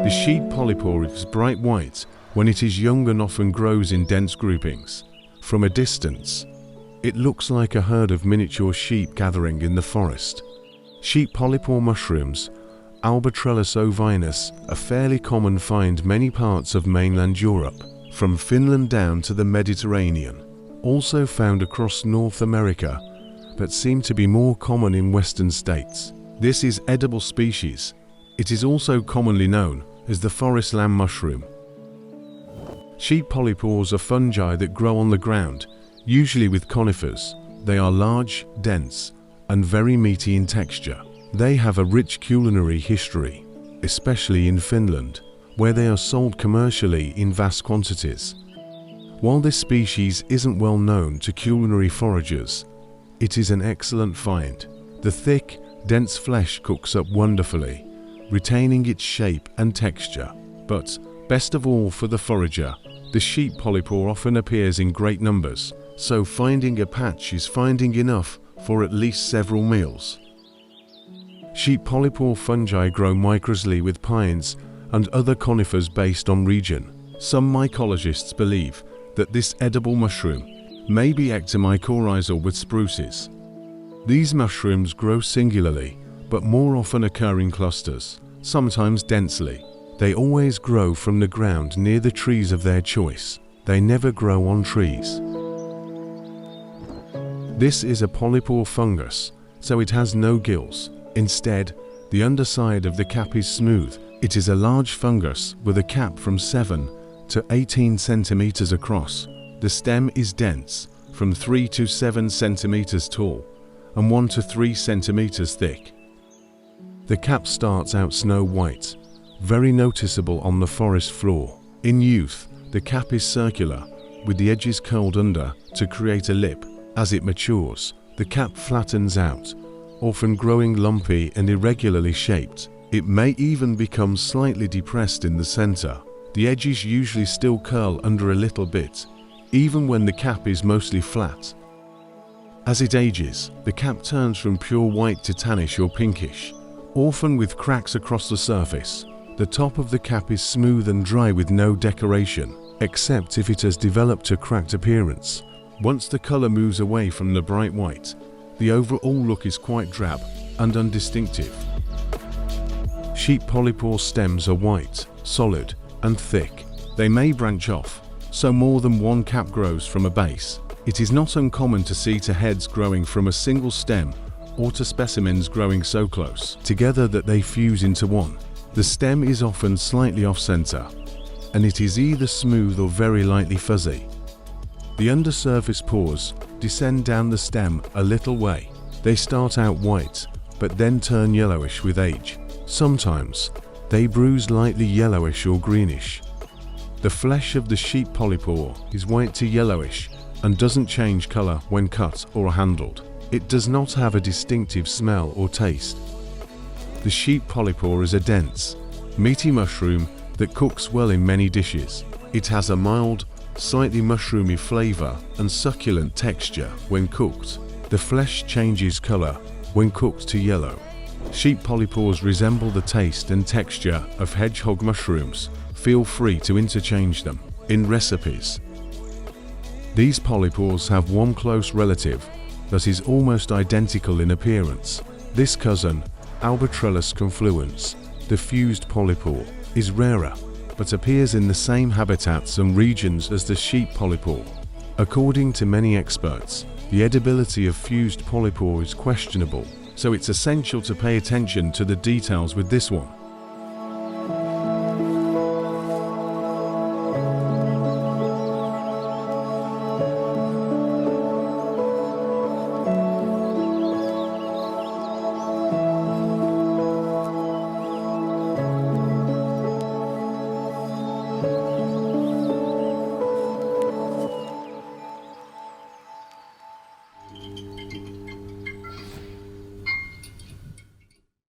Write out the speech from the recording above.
The sheep polypore is bright white when it is young and often grows in dense groupings. From a distance, it looks like a herd of miniature sheep gathering in the forest. Sheep polypore mushrooms, Albatrellus Ovinus, a fairly common find many parts of mainland Europe, from Finland down to the Mediterranean. Also found across North America, but seem to be more common in western states. This is edible species. It is also commonly known as the forest lamb mushroom. Sheep polypores are fungi that grow on the ground, usually with conifers. They are large, dense, and very meaty in texture. They have a rich culinary history, especially in Finland, where they are sold commercially in vast quantities. While this species isn't well known to culinary foragers, it is an excellent find. The thick, dense flesh cooks up wonderfully, retaining its shape and texture. But, best of all for the forager, the sheep polypore often appears in great numbers, so finding a patch is finding enough for at least several meals. Sheep polypore fungi grow mycorrhizally with pines and other conifers based on region. Some mycologists believe that this edible mushroom may be ectomycorrhizal with spruces. These mushrooms grow singularly, but more often occur in clusters, sometimes densely. They always grow from the ground near the trees of their choice. They never grow on trees. This is a polypore fungus, so it has no gills. Instead, the underside of the cap is smooth. It is a large fungus with a cap from 7 to 18 centimeters across. The stem is dense, from 3 to 7 centimeters tall, and 1 to 3 centimeters thick. The cap starts out snow white, very noticeable on the forest floor. In youth, the cap is circular, with the edges curled under to create a lip. As it matures, the cap flattens out, often growing lumpy and irregularly shaped. It may even become slightly depressed in the center. The edges usually still curl under a little bit, even when the cap is mostly flat. As it ages, the cap turns from pure white to tannish or pinkish, often with cracks across the surface. The top of the cap is smooth and dry with no decoration, except if it has developed a cracked appearance. Once the color moves away from the bright white, the overall look is quite drab and undistinctive. Sheep polypore stems are white, solid, and thick. They may branch off, so more than one cap grows from a base. It is not uncommon to see to heads growing from a single stem or to specimens growing so close together that they fuse into one. The stem is often slightly off-center, and it is either smooth or very lightly fuzzy. The undersurface pores descend down the stem a little way. They start out white, but then turn yellowish with age. Sometimes, they bruise lightly yellowish or greenish. The flesh of the sheep polypore is white to yellowish and doesn't change color when cut or handled. It does not have a distinctive smell or taste. The sheep polypore is a dense, meaty mushroom that cooks well in many dishes. It has a mild, slightly mushroomy flavor and succulent texture when cooked. The flesh changes color when cooked to yellow. Sheep polypores resemble the taste and texture of hedgehog mushrooms. Feel free to interchange them in recipes. These polypores have one close relative that is almost identical in appearance. This cousin, Albatrellus confluens, the fused polypore, is rarer, but appears in the same habitats and regions as the sheep polypore. According to many experts, the edibility of fused polypore is questionable, so it's essential to pay attention to the details with this one.